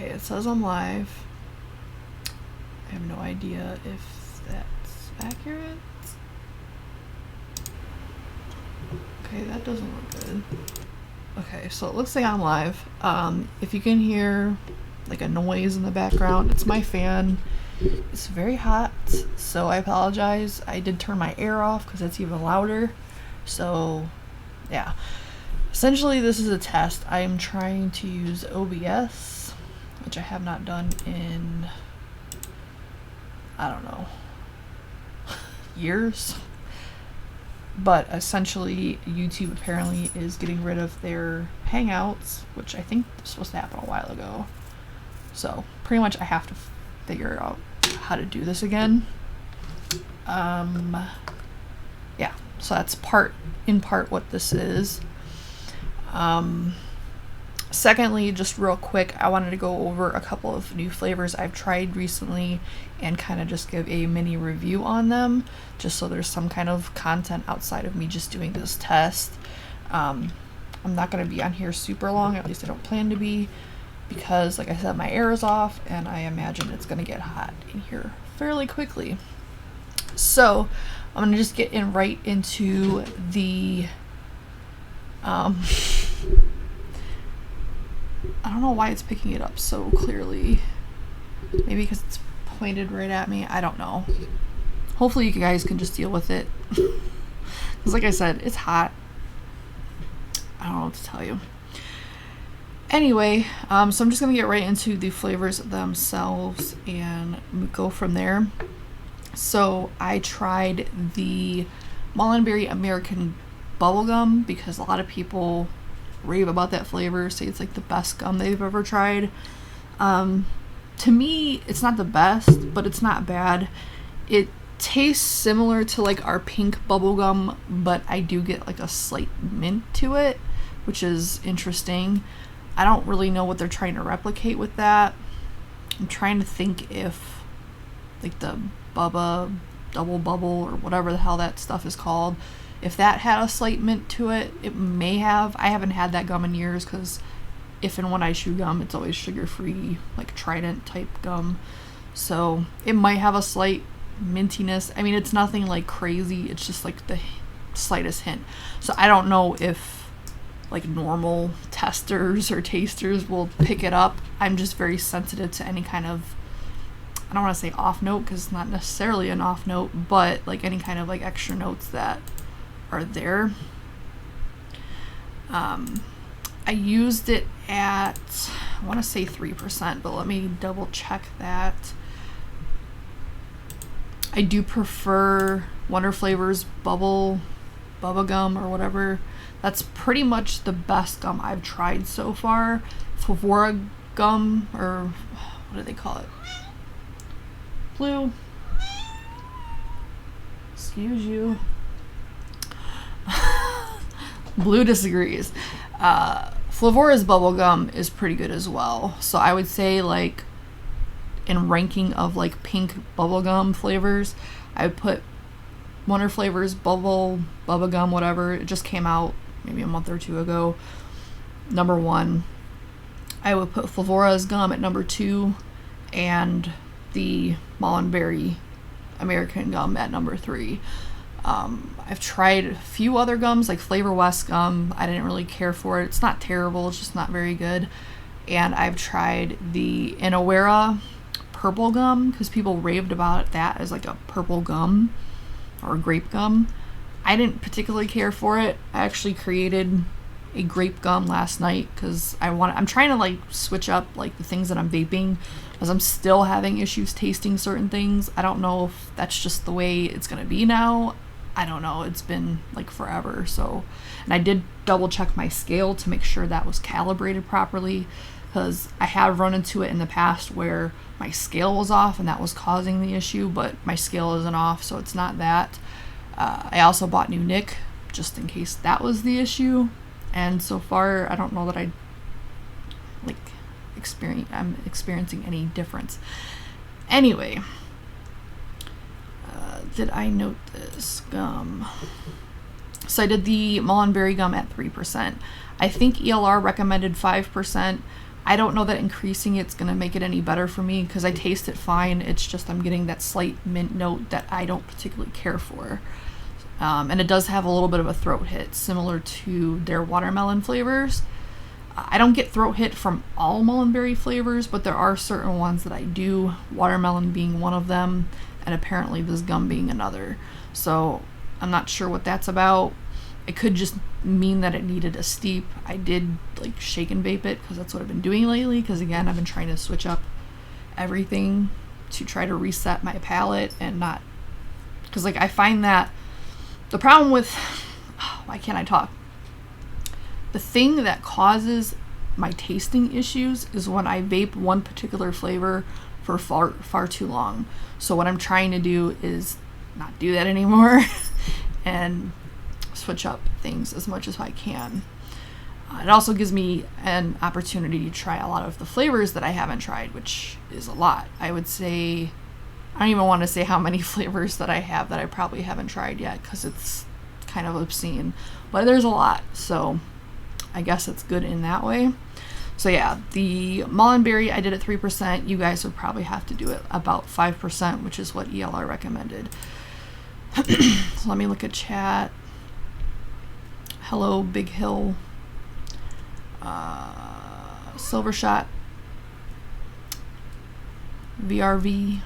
Okay, it says I'm live. I have no idea if that's accurate. Okay, that doesn't look good. Okay, so it looks like I'm live. If you can hear like a noise in the background, it's my fan. It's very hot, so I apologize. I did turn my air off because it's even louder. So, yeah. Essentially, this is a test. I am trying to use OBS, which I have not done in, I don't know, years. But essentially, YouTube apparently is getting rid of their Hangouts, which I think was supposed to happen a while ago. So, pretty much I have to figure out how to do this again. Yeah, so that's in part what this is. Secondly, just real quick, I wanted to go over a couple of new flavors I've tried recently and kind of just give a mini review on them, just so there's some kind of content outside of me just doing this test. I'm not going to be on here super long, at least I don't plan to be, because like I said, my air is off and I imagine it's going to get hot in here fairly quickly. So I'm going to just get right into the I don't know why it's picking it up so clearly. Maybe because it's pointed right at me. I don't know. Hopefully you guys can just deal with it. Because like I said, it's hot. I don't know what to tell you. Anyway, so I'm just going to get right into the flavors themselves and go from there. So I tried the Molinberry American Bubblegum because a lot of people rave about that flavor, say it's like the best gum they've ever tried. To me, it's not the best, but it's not bad. It tastes similar to like our pink bubblegum, but I do get like a slight mint to it, which is interesting. I don't really know what they're trying to replicate with that. I'm trying to think if like the Bubba Double Bubble or whatever the hell that stuff is called, if that had a slight mint to it. It may have. I haven't had that gum in years because if and when I chew gum, it's always sugar-free, like Trident type gum. So it might have a slight mintiness. I mean, it's nothing like crazy. It's just like the slightest hint. So I don't know if like normal testers or tasters will pick it up. I'm just very sensitive to any kind of, I don't want to say off note because it's not necessarily an off note, but like any kind of like extra notes that are there. I used it at, I want to say 3%, but let me double check that. I do prefer Wonder Flavors Bubba Gum or whatever. That's pretty much the best gum I've tried so far. Favora gum, or what do they call it? Blue. Excuse you. Blue disagrees. Flavora's bubblegum is pretty good as well. So I would say like in ranking of like pink bubblegum flavors, I would put Wonder Flavors Bubblegum, whatever. It just came out maybe a month or two ago. Number 1. I would put Flavora's gum at number 2 and the Molinberry American gum at number 3. I've tried a few other gums like Flavor West gum. I didn't really care for it. It's not terrible, it's just not very good. And I've tried the Inawera purple gum because people raved about that as like a purple gum or grape gum. I didn't particularly care for it. I actually created a grape gum last night because I'm trying to like switch up like the things that I'm vaping because I'm still having issues tasting certain things. I don't know if that's just the way it's gonna be now. I don't know. It's been like forever. So, and I did double check my scale to make sure that was calibrated properly because I have run into it in the past where my scale was off and that was causing the issue, but my scale isn't off, so it's not that. I also bought new Nic just in case that was the issue. And so far, I don't know that I'm experiencing any difference. Anyway, did I note this gum? So I did the Molinberry gum at 3%. I think ELR recommended 5%, I don't know that increasing it's going to make it any better for me because I taste it fine. It's just I'm getting that slight mint note that I don't particularly care for. And it does have a little bit of a throat hit, similar to their watermelon flavors. I don't get throat hit from all Molinberry flavors, but there are certain ones that I do, watermelon being one of them, and apparently this gum being another. So I'm not sure what that's about. It could just mean that it needed a steep. I did like shake and vape it because that's what I've been doing lately, because again, I've been trying to switch up everything to try to reset my palate and not, because like I find that the problem with, why can't I talk? The thing that causes my tasting issues is when I vape one particular flavor for far too long. So what I'm trying to do is not do that anymore and switch up things as much as I can. It also gives me an opportunity to try a lot of the flavors that I haven't tried, which is a lot. I would say, I don't even want to say how many flavors that I have that I probably haven't tried yet because it's kind of obscene, but there's a lot. So I guess it's good in that way. So yeah, the Molinberry, I did it 3%. You guys would probably have to do it about 5%, which is what ELR recommended. So let me look at chat. Hello, Big Hill. Silver Shot. VRV.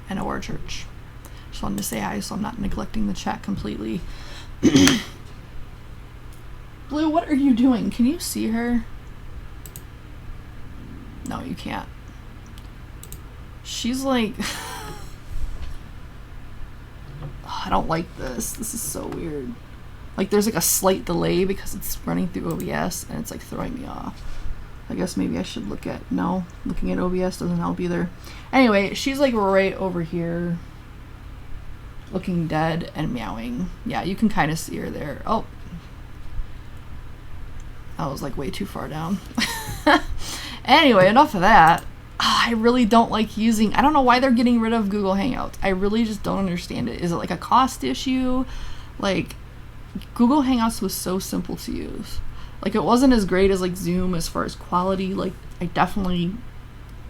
And OR Church. Just wanted to say hi so I'm not neglecting the chat completely. Blue, what are you doing? Can you see her? No, you can't. She's like... I don't like this. This is so weird. Like, there's like a slight delay because it's running through OBS and it's like throwing me off. I guess maybe I should look at... No, looking at OBS doesn't help either. Anyway, she's like right over here. Looking dead and meowing. Yeah, you can kind of see her there. Oh. I was like way too far down. Anyway, enough of that. I really don't like using... I don't know why they're getting rid of Google Hangouts. I really just don't understand it. Is it like a cost issue? Like, Google Hangouts was so simple to use. Like, it wasn't as great as like Zoom as far as quality. Like, I definitely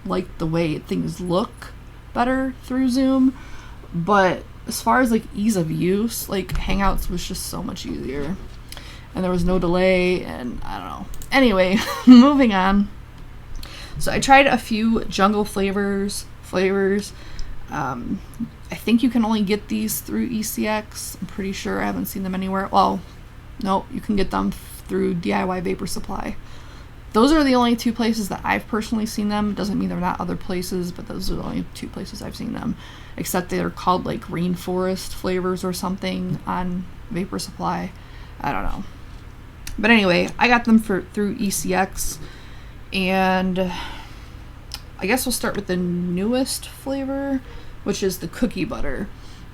like the way things look better through Zoom. But as far as like ease of use, like Hangouts was just so much easier. And there was no delay, and I don't know. Anyway, moving on. So I tried a few jungle flavors. I think you can only get these through ECX. I'm pretty sure. I haven't seen them anywhere. Well, no, you can get them through DIY Vapor Supply. Those are the only two places that I've personally seen them. Doesn't mean they're not other places, but those are the only two places I've seen them. Except they're called like rainforest flavors or something on Vapor Supply. I don't know. But anyway, I got them through ECX, and I guess we'll start with the newest flavor, which is the cookie butter.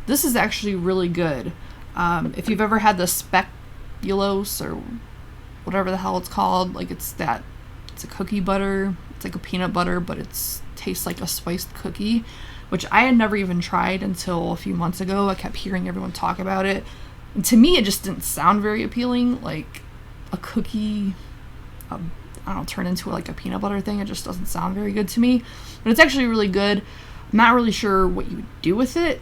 This is actually really good. If you've ever had the Speculos or whatever the hell it's called, like it's a cookie butter. It's like a peanut butter, but it tastes like a spiced cookie, which I had never even tried until a few months ago. I kept hearing everyone talk about it, and to me, it just didn't sound very appealing. Like a cookie, I don't know, turn into like a peanut butter thing. It just doesn't sound very good to me, but it's actually really good. I'm not really sure what you would do with it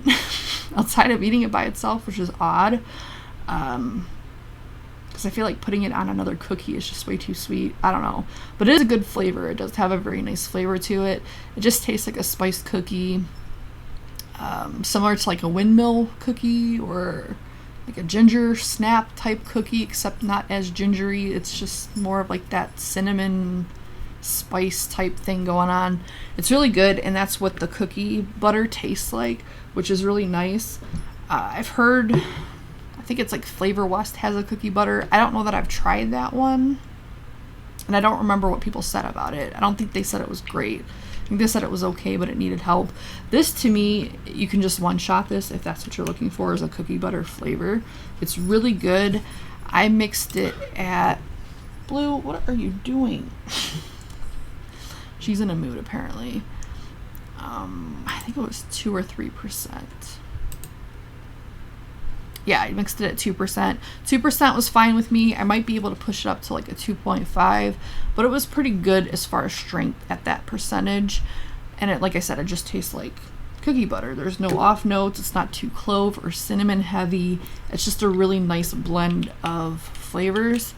outside of eating it by itself, which is odd. Because I feel like putting it on another cookie is just way too sweet. I don't know. But it is a good flavor. It does have a very nice flavor to it. It just tastes like a spiced cookie. Similar to like a windmill cookie or like a ginger snap type cookie, except not as gingery. It's just more of like that cinnamon spice type thing going on. It's really good, and that's what the cookie butter tastes like, which is really nice. I've heard, I think it's like Flavor West has a cookie butter. I don't know that I've tried that one, and I don't remember what people said about it. I don't think they said it was great. I think they said it was okay, but it needed help. This, to me, you can just one-shot this if that's what you're looking for, is a cookie butter flavor. It's really good. I mixed it at... Blue, what are you doing? She's in a mood, apparently. I think it was 2 or 3%. yeah, I mixed it at 2%. 2% was fine with me. I might be able to push it up to like a 2.5, but it was pretty good as far as strength at that percentage. And it, like I said, it just tastes like cookie butter. There's no off notes. It's not too clove or cinnamon heavy. It's just a really nice blend of flavors.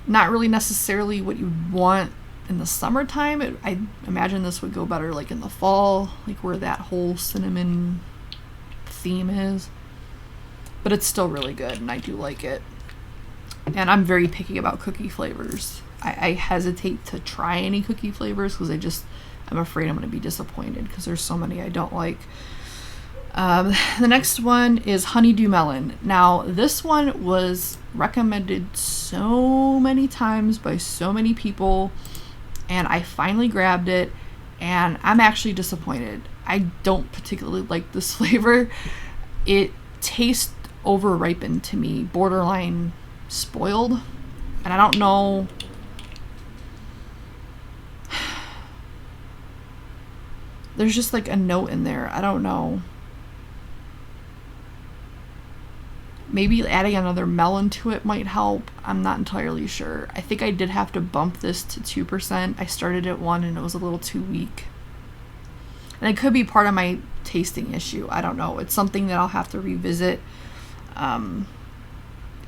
Not really necessarily what you'd want in the summertime. I imagine this would go better like in the fall, like where that whole cinnamon theme is. But it's still really good, and I do like it. And I'm very picky about cookie flavors. I hesitate to try any cookie flavors because I'm afraid I'm going to be disappointed because there's so many I don't like. The next one is Honeydew Melon. Now, this one was recommended so many times by so many people, and I finally grabbed it, and I'm actually disappointed. I don't particularly like this flavor. It tastes over-ripened to me, borderline spoiled, and I don't know. There's just like a note in there. I don't know. Maybe adding another melon to it might help. I'm not entirely sure. I think I did have to bump this to 2%. I started at 1 and it was a little too weak. And it could be part of my tasting issue. I don't know. It's something that I'll have to revisit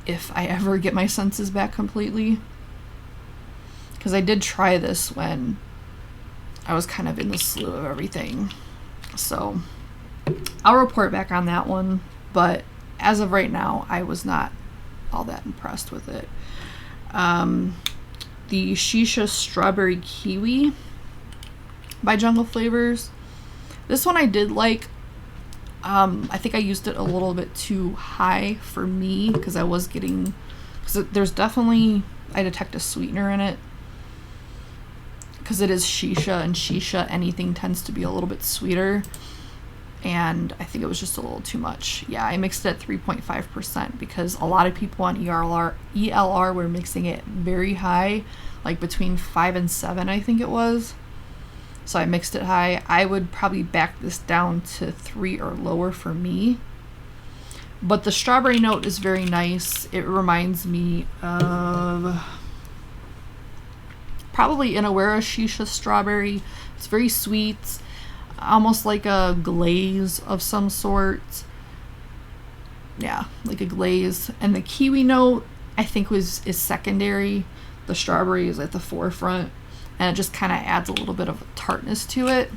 if I ever get my senses back completely. Because I did try this when I was kind of in the slew of everything. So I'll report back on that one. But as of right now, I was not all that impressed with it. The Shisha Strawberry Kiwi by Jungle Flavors. This one I did like. I think I used it a little bit too high for me because there's definitely, I detect a sweetener in it. Because it is shisha, and shisha, anything tends to be a little bit sweeter. And I think it was just a little too much. Yeah, I mixed it at 3.5% because a lot of people on ELR were mixing it very high, like between 5 and 7, I think it was. So I mixed it high. I would probably back this down to 3 or lower for me. But the strawberry note is very nice. It reminds me of probably Inawera Shisha Strawberry. It's very sweet, almost like a glaze of some sort. Yeah, like a glaze. And the kiwi note, I think is secondary. The strawberry is at the forefront, and it just kind of adds a little bit of tartness to it.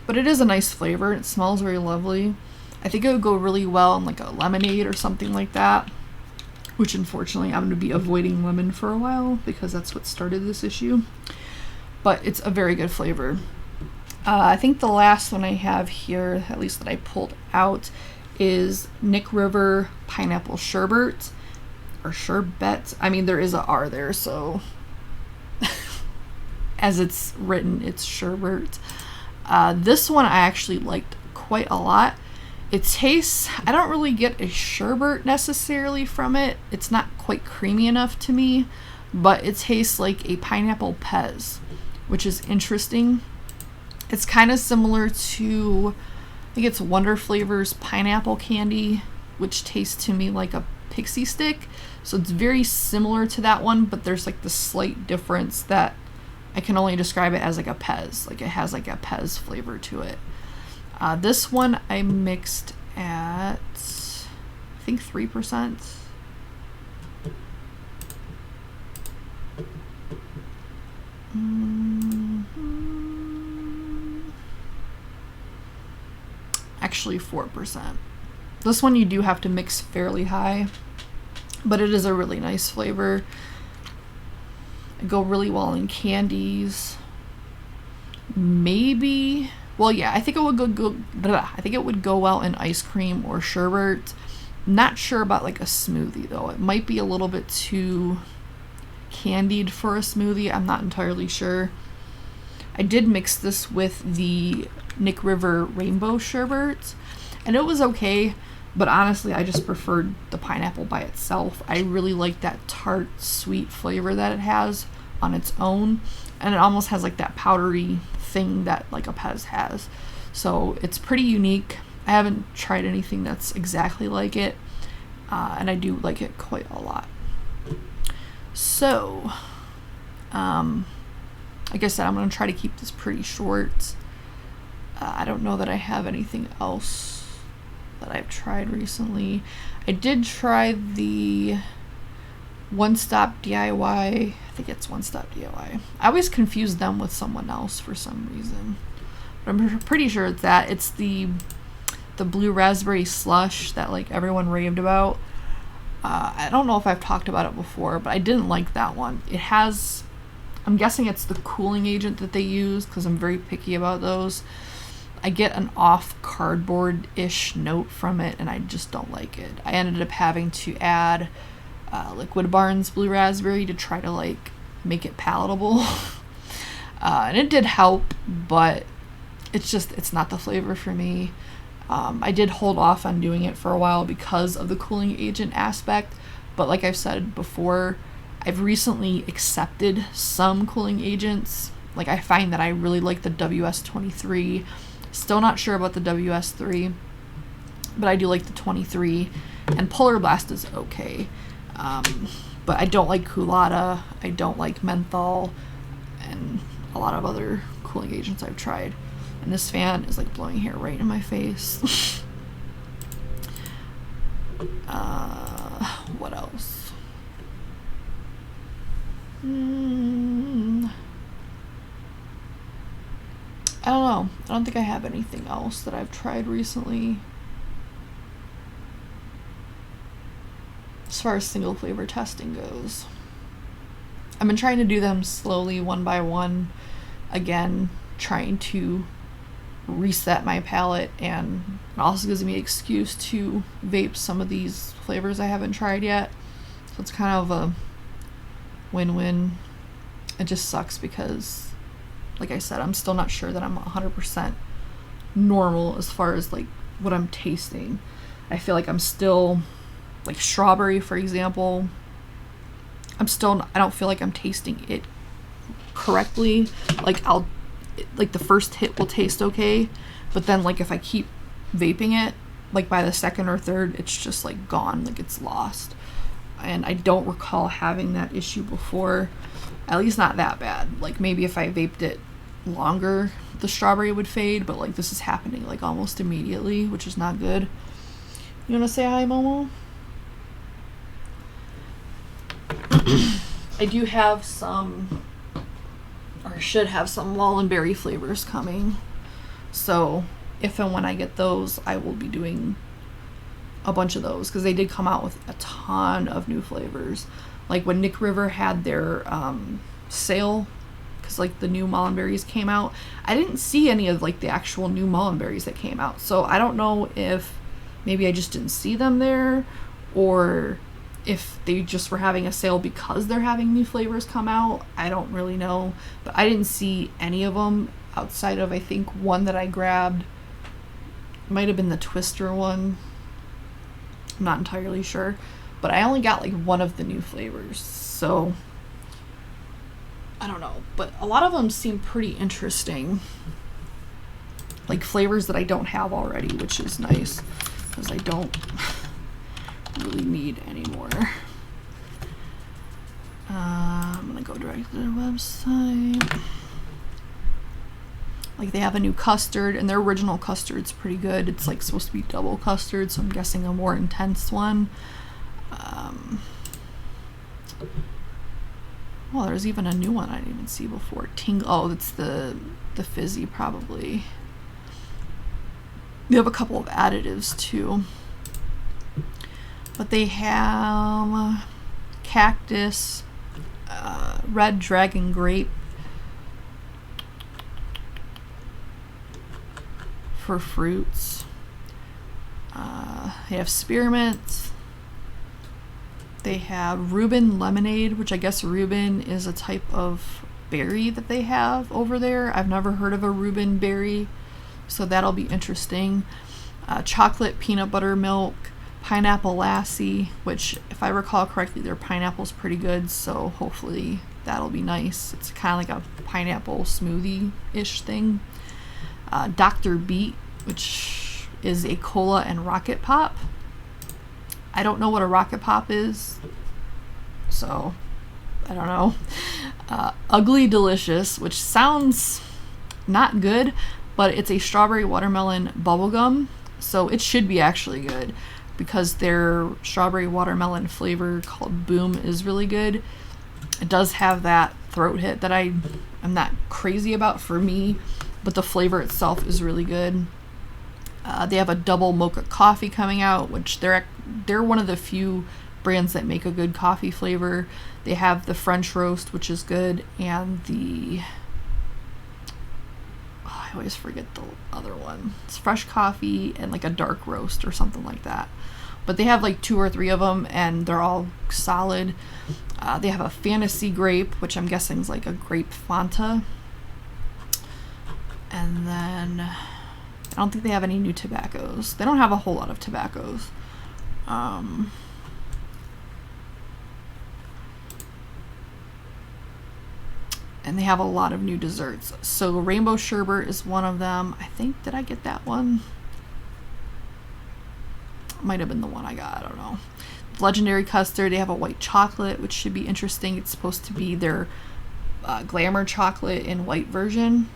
But it is a nice flavor. It smells very lovely. I think it would go really well in like a lemonade or something like that, which unfortunately I'm going to be avoiding lemon for a while because that's what started this issue. But it's a very good flavor. I think the last one I have here, at least that I pulled out, is Nic River Pineapple Sherbert, or Sherbet. I mean, there is a R there, so as it's written, it's Sherbert. This one I actually liked quite a lot. It tastes, I don't really get a sherbet necessarily from it. It's not quite creamy enough to me, but it tastes like a pineapple pez, which is interesting. It's kind of similar to, I think it's Wonder Flavors pineapple candy, which tastes to me like a pixie stick. So it's very similar to that one, but there's like the slight difference that I can only describe it as like a pez. Like it has like a pez flavor to it. This one I mixed at, I think 3%. Actually 4%. This one you do have to mix fairly high, but it is a really nice flavor. It go really well in candies. Maybe, well, yeah, I think it would I think it would go well in ice cream or sherbet. Not sure about like a smoothie though. It might be a little bit too candied for a smoothie. I'm not entirely sure. I did mix this with the Nic River Rainbow Sherbet, and it was okay, but honestly I just preferred the pineapple by itself. I really like that tart sweet flavor that it has on its own, and it almost has like that powdery thing that like a Pez has. So it's pretty unique. I haven't tried anything that's exactly like it, and I do like it quite a lot. So, like I said, I'm going to try to keep this pretty short. I don't know that I have anything else that I've tried recently. I did try the One Stop DIY. I think it's One Stop DIY. I always confuse them with someone else for some reason. But I'm pretty sure it's that. It's the blue raspberry slush that like everyone raved about. I don't know if I've talked about it before, but I didn't like that one. It has, I'm guessing it's the cooling agent that they use, because I'm very picky about those. I get an off cardboard-ish note from it, and I just don't like it. I ended up having to add Liquid Barnes Blue Raspberry to try to like make it palatable. And it did help, but it's not the flavor for me. I did hold off on doing it for a while because of the cooling agent aspect, but like I've said before, I've recently accepted some cooling agents. Like I find that I really like the WS23. Still not sure about the WS3, but I do like the 23, and Polar Blast is okay. But I don't like Culotta, I don't like menthol, and a lot of other cooling agents I've tried. And this fan is like blowing hair right in my face. What else? I don't know. I don't think I have anything else that I've tried recently. As far as single flavor testing goes. I've been trying to do them slowly, one by one. Again, trying to reset my palate, and it also gives me an excuse to vape some of these flavors I haven't tried yet. So it's kind of a win-win. It just sucks because, like I said, I'm still not sure that I'm 100% normal as far as like what I'm tasting. I feel like I'm still, like strawberry for example, I don't feel like I'm tasting it correctly. Like the first hit will taste okay, but then like if I keep vaping it, like by the second or third, it's just like gone, like it's lost. And I don't recall having that issue before, at least not that bad. Like maybe if I vaped it longer, the strawberry would fade, but like this is happening like almost immediately, which is not good. You wanna say hi, Momo? I do have some, or should have some Molinberry flavors coming. So if and when I get those, I will be doing a bunch of those, because they did come out with a ton of new flavors. Like when Nic River had their sale, because like the new Molinberries came out, I didn't see any of like the actual new Molinberries that came out. So I don't know if maybe I just didn't see them there, or if they just were having a sale because they're having new flavors come out. I don't really know, but I didn't see any of them outside of I think one that I grabbed. It might have been the Twister one, I'm not entirely sure, but I only got like one of the new flavors, so I don't know. But a lot of them seem pretty interesting, like flavors that I don't have already, which is nice because I don't really need anymore. I'm gonna go directly to their website. Like they have a new custard, and their original custard's pretty good. It's like supposed to be double custard, so I'm guessing a more intense one. Well, there's even a new one I didn't even see before. Oh, it's the fizzy probably. They have a couple of additives too. But they have cactus, red dragon grape for fruits. They have spearmint. They have Reuben lemonade, which I guess Reuben is a type of berry that they have over there. I've never heard of a Reuben berry, so that'll be interesting. Chocolate peanut butter milk. Pineapple lassi, which if I recall correctly, their pineapple's pretty good, so hopefully that'll be nice. It's kind of like a pineapple smoothie-ish thing. Dr. Beet, which is a cola and rocket pop. I don't know what a rocket pop is, so I don't know. Ugly Delicious, which sounds not good, but it's a strawberry watermelon bubblegum, so it should be actually good because their strawberry watermelon flavor called Boom is really good. It does have that throat hit that I'm not crazy about for me, but the flavor itself is really good. They have a double mocha coffee coming out, which they're one of the few brands that make a good coffee flavor. They have the French roast, which is good, and the I always forget the other one. It's fresh coffee and like a dark roast or something like that. But they have like 2 or 3 of them, and they're all solid. They have a fantasy grape, which I'm guessing is like a grape Fanta. And then I don't think they have any new tobaccos. They don't have a whole lot of tobaccos. And they have a lot of new desserts. So Rainbow Sherbet is one of them. I think, did I get that one? Might have been the one I got, I don't know. Legendary Custard, they have a white chocolate, which should be interesting. It's supposed to be their glamour chocolate in white version.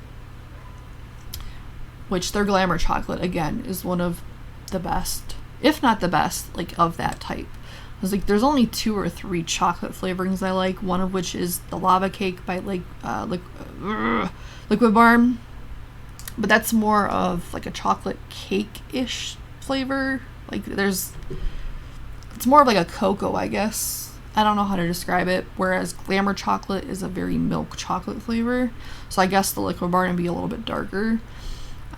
Which their glamour chocolate, again, is one of the best, if not the best, like of that type. I was like, there's only 2 or 3 chocolate flavorings I like, one of which is the lava cake by Liquid Barn. But that's more of like a chocolate cake-ish flavor. Like it's more of like a cocoa, I guess. I don't know how to describe it. Whereas Glamour Chocolate is a very milk chocolate flavor. So I guess the Liquid Barn would be a little bit darker.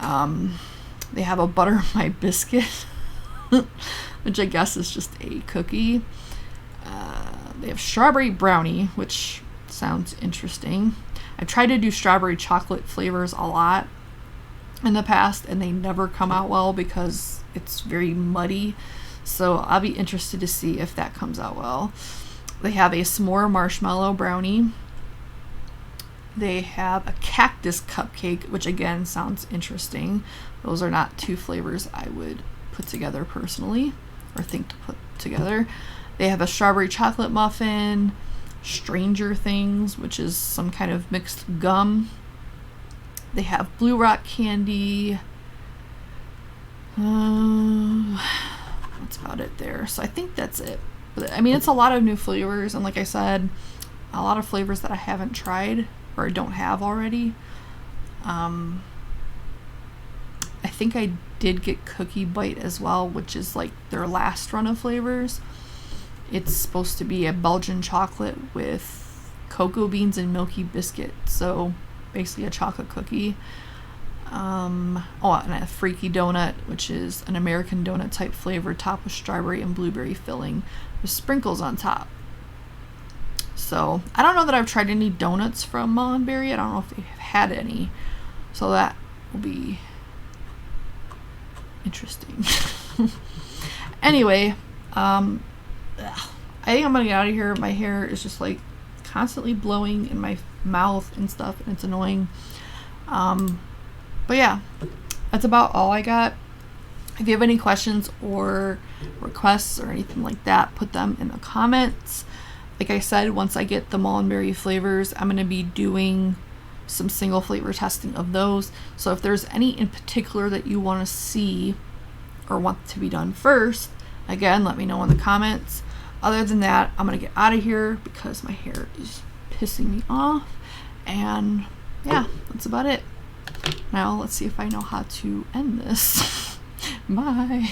They have a Butter My Biscuit, which I guess is just a cookie. They have Strawberry Brownie, which sounds interesting. I've tried to do strawberry chocolate flavors a lot in the past, and they never come out well because it's very muddy. So I'll be interested to see if that comes out well. They have a S'more Marshmallow Brownie. They have a Cactus Cupcake, which again sounds interesting. Those are not 2 flavors I would put together personally, or think to put together. They have a Strawberry Chocolate Muffin, Stranger Things, which is some kind of mixed gum. They have Blue Rock Candy. That's about it there. So I think that's it. But, I mean, it's a lot of new flavors, and like I said, a lot of flavors that I haven't tried or don't have already. I think I did get Cookie Bite as well, which is like their last run of flavors. It's supposed to be a Belgian chocolate with cocoa beans and milky biscuit, so basically a chocolate cookie. And a Freaky Donut, which is an American donut type flavor topped with strawberry and blueberry filling with sprinkles on top. So I don't know that I've tried any donuts from Molinberry. I don't know if they've had any, so that will be interesting. Anyway, I think I'm gonna get out of here. My hair is just like constantly blowing in my mouth and stuff, and it's annoying. But yeah, that's about all I got. If you have any questions or requests or anything like that, put them in the comments. Like I said, once I get the Molinberry flavors, I'm going to be doing some single flavor testing of those. So if there's any in particular that you want to see or want to be done first, again, let me know in the comments. Other than that, I'm going to get out of here because my hair is pissing me off. And yeah, that's about it. Now let's see if I know how to end this. Bye.